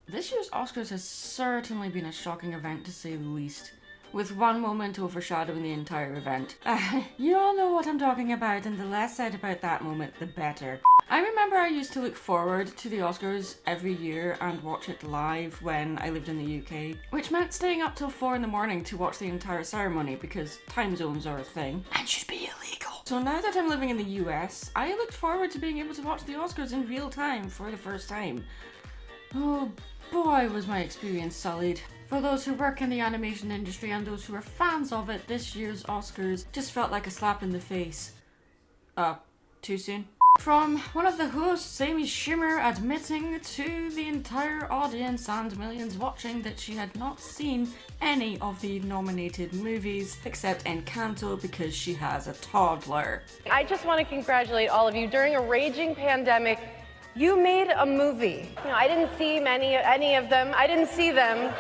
This year's Oscars has certainly been a shocking event to say the least, with one moment overshadowing the entire event. You all know what I'm talking about, and the less said about that moment, the better. I remember I used to look forward to the Oscars every year and watch it live when I lived in the UK, which meant staying up till 4 in the morning to watch the entire ceremony because time zones are a thing and should be illegal. So now that I'm living in the US, I looked forward to being able to watch the Oscars in real time for the first time. Oh boy, was my experience sullied. For those who work in the animation industry and those who are fans of it, this year's Oscars just felt like a slap in the face. Too soon? From one of the hosts, Amy Schumer, admitting to the entire audience and millions watching that she had not seen any of the nominated movies except Encanto because she has a toddler. I just want to congratulate all of you. During a raging pandemic, you made a movie. You know, I didn't see any of them. I didn't see them.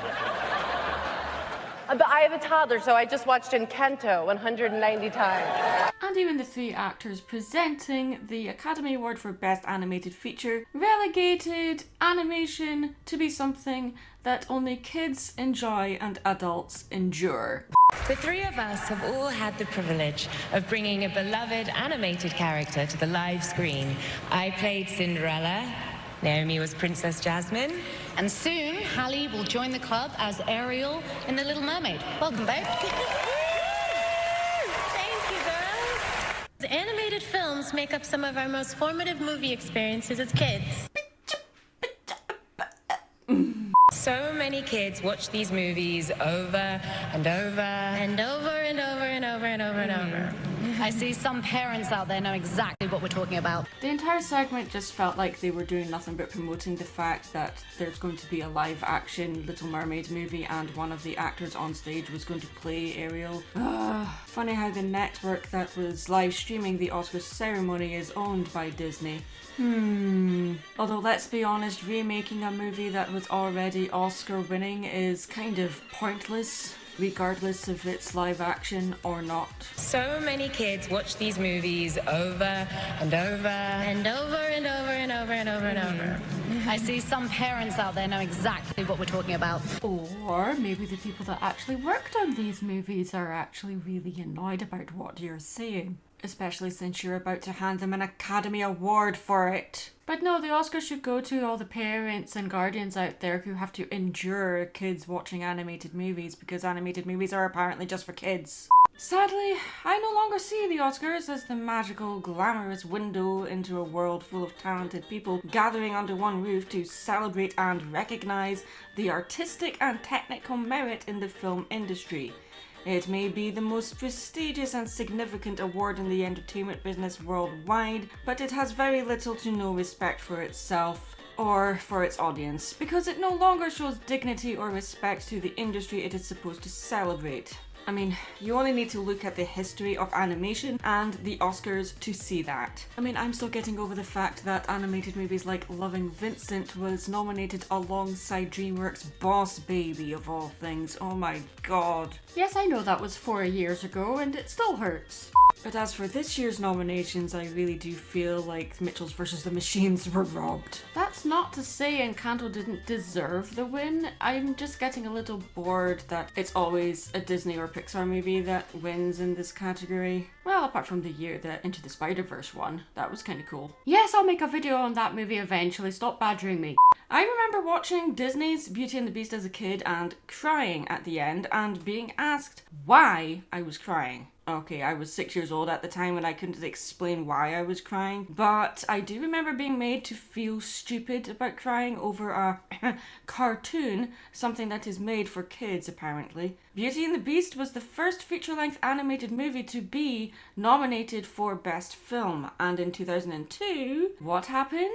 But I have a toddler, so I just watched Encanto 190 times. And even the three actors presenting the Academy Award for Best Animated Feature relegated animation to be something that only kids enjoy and adults endure. The three of us have all had the privilege of bringing a beloved animated character to the live screen. I played Cinderella, Naomi was Princess Jasmine, and soon Hallie will join the club as Ariel in The Little Mermaid. Welcome, babe. Thank you, girls. Animated films make up some of our most formative movie experiences as kids. So many kids watch these movies over and over and over and over and over and over and over. I see some parents out there know exactly what we're talking about. The entire segment just felt like they were doing nothing but promoting the fact that there's going to be a live action Little Mermaid movie and one of the actors on stage was going to play Ariel. Funny how the network that was live streaming the Oscar ceremony is owned by Disney. Although let's be honest, remaking a movie that was already Oscar winning is kind of pointless, regardless if it's live action or not. So many kids watch these movies over and over and over and over and over and over and over. I see some parents out there know exactly what we're talking about. Or maybe the people that actually worked on these movies are actually really annoyed about what you're saying. Especially since you're about to hand them an Academy Award for it. But no, the Oscars should go to all the parents and guardians out there who have to endure kids watching animated movies because animated movies are apparently just for kids. Sadly, I no longer see the Oscars as the magical, glamorous window into a world full of talented people gathering under one roof to celebrate and recognise the artistic and technical merit in the film industry. It may be the most prestigious and significant award in the entertainment business worldwide, but it has very little to no respect for itself or for its audience, because it no longer shows dignity or respect to the industry it is supposed to celebrate. I mean, you only need to look at the history of animation and the Oscars to see that. I mean, I'm still getting over the fact that animated movies like Loving Vincent was nominated alongside DreamWorks' Boss Baby of all things. Oh my god. Yes, I know that was 4 years ago and it still hurts. But as for this year's nominations, I really do feel like Mitchells vs. the Machines were robbed. That's not to say Encanto didn't deserve the win. I'm just getting a little bored that it's always a Disney or Pixar movie that wins in this category. Well, apart from the year that Into the Spider-Verse won. That was kind of cool. Yes, I'll make a video on that movie eventually. Stop badgering me. I remember watching Disney's Beauty and the Beast as a kid and crying at the end and being asked why I was crying. Okay, I was 6 years old at the time and I couldn't explain why I was crying, but I do remember being made to feel stupid about crying over a cartoon, something that is made for kids apparently. Beauty and the Beast was the first feature-length animated movie to be nominated for Best Film, and in 2002, what happened?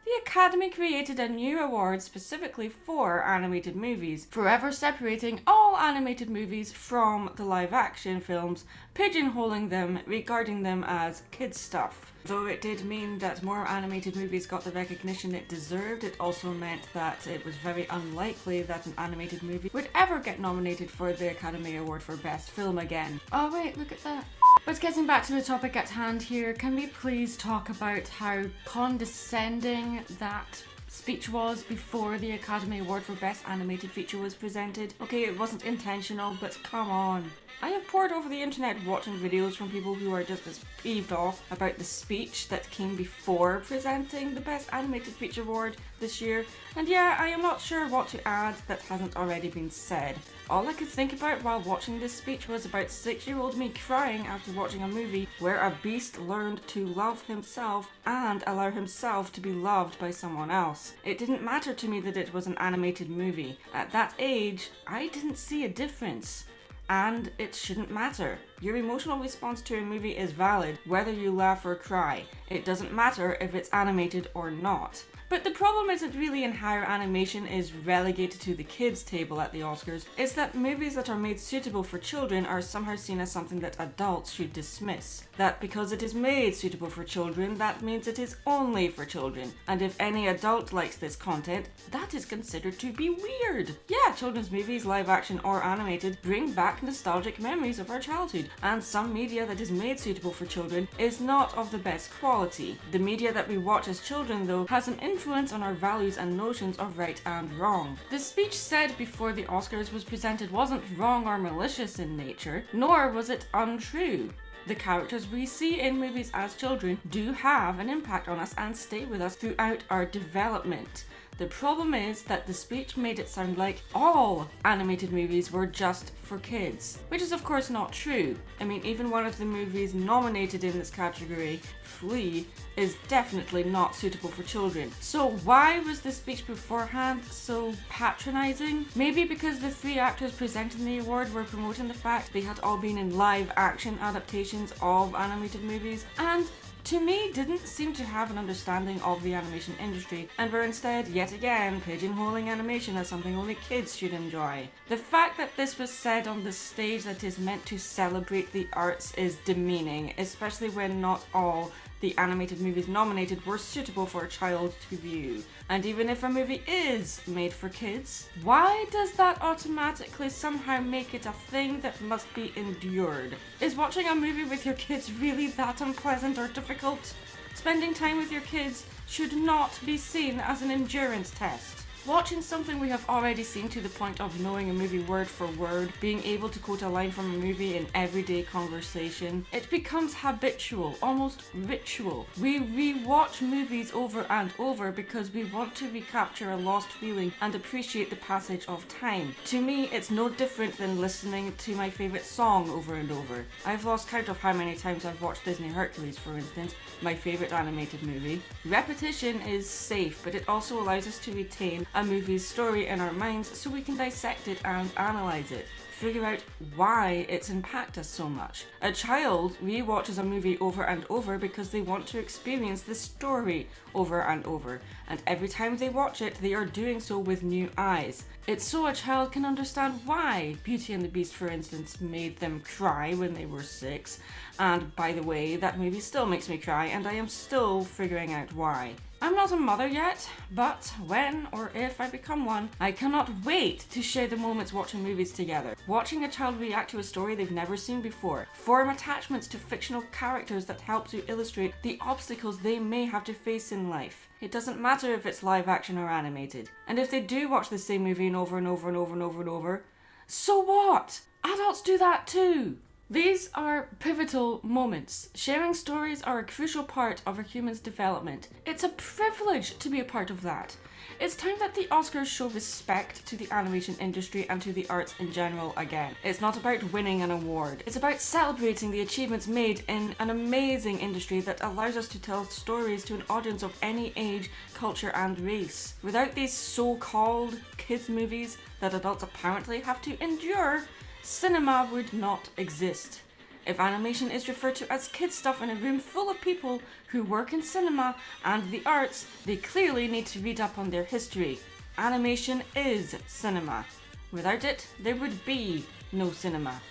The Academy created a new award specifically for animated movies, forever separating all animated movies from the live-action films, pigeonholing them, regarding them as kids' stuff. Though it did mean that more animated movies got the recognition it deserved, it also meant that it was very unlikely that an animated movie would ever get nominated for the Academy Award for Best Film again. Oh wait, look at that. But getting back to the topic at hand here, can we please talk about how condescending that speech was before the Academy Award for Best Animated Feature was presented. Okay, it wasn't intentional, but come on. I have pored over the internet watching videos from people who are just as peeved off about the speech that came before presenting the Best Animated Feature Award this year, and yeah, I am not sure what to add that hasn't already been said. All I could think about while watching this speech was about 6-year-old me crying after watching a movie where a beast learned to love himself and allow himself to be loved by someone else. It didn't matter to me that it was an animated movie. At that age, I didn't see a difference. And it shouldn't matter. Your emotional response to a movie is valid, whether you laugh or cry. It doesn't matter if it's animated or not. But the problem isn't really in how animation is relegated to the kids' table at the Oscars. It's that movies that are made suitable for children are somehow seen as something that adults should dismiss. That because it is made suitable for children, that means it is only for children. And if any adult likes this content, that is considered to be weird. Yeah, children's movies, live action or animated, bring back nostalgic memories of our childhood. And some media that is made suitable for children is not of the best quality. The media that we watch as children, though, has an influence on our values and notions of right and wrong. The speech said before the Oscars was presented wasn't wrong or malicious in nature, nor was it untrue. The characters we see in movies as children do have an impact on us and stay with us throughout our development. The problem is that the speech made it sound like all animated movies were just for kids, which is of course not true. I mean, even one of the movies nominated in this category, Flea, is definitely not suitable for children. So why was the speech beforehand so patronizing? Maybe because the 3 actors presenting the award were promoting the fact they had all been in live action adaptations of animated movies, and to me, didn't seem to have an understanding of the animation industry and were instead, yet again, pigeonholing animation as something only kids should enjoy. The fact that this was said on the stage that is meant to celebrate the arts is demeaning, especially when not all the animated movies nominated were suitable for a child to view. And even if a movie is made for kids, why does that automatically somehow make it a thing that must be endured? Is watching a movie with your kids really that unpleasant or difficult? Spending time with your kids should not be seen as an endurance test. Watching something we have already seen to the point of knowing a movie word for word, being able to quote a line from a movie in everyday conversation, it becomes habitual, almost ritual. We re-watch movies over and over because we want to recapture a lost feeling and appreciate the passage of time. To me, it's no different than listening to my favourite song over and over. I've lost count of how many times I've watched Disney Hercules, for instance, my favourite animated movie. Repetition is safe, but it also allows us to retain a movie's story in our minds so we can dissect it and analyse it. Figure out why it's impacted us so much. A child re-watches a movie over and over because they want to experience the story over and over, and every time they watch it, they are doing so with new eyes. It's so a child can understand why Beauty and the Beast, for instance, made them cry when they were 6, and by the way, that movie still makes me cry, and I am still figuring out why. I'm not a mother yet, but when or if I become one, I cannot wait to share the moments watching movies together. Watching a child react to a story they've never seen before, form attachments to fictional characters that help to illustrate the obstacles they may have to face in life. It doesn't matter if it's live action or animated. And if they do watch the same movie over and over and over and over and over, so what? Adults do that too. These are pivotal moments. Sharing stories are a crucial part of a human's development. It's a privilege to be a part of that. It's time that the Oscars show respect to the animation industry and to the arts in general again. It's not about winning an award. It's about celebrating the achievements made in an amazing industry that allows us to tell stories to an audience of any age, culture and race. Without these so-called kids movies that adults apparently have to endure, cinema would not exist. If animation is referred to as kid stuff in a room full of people who work in cinema and the arts, they clearly need to read up on their history. Animation is cinema. Without it, there would be no cinema.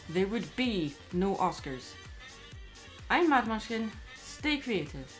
There would be no Oscars. I'm Mad Munchkin. Stay creative.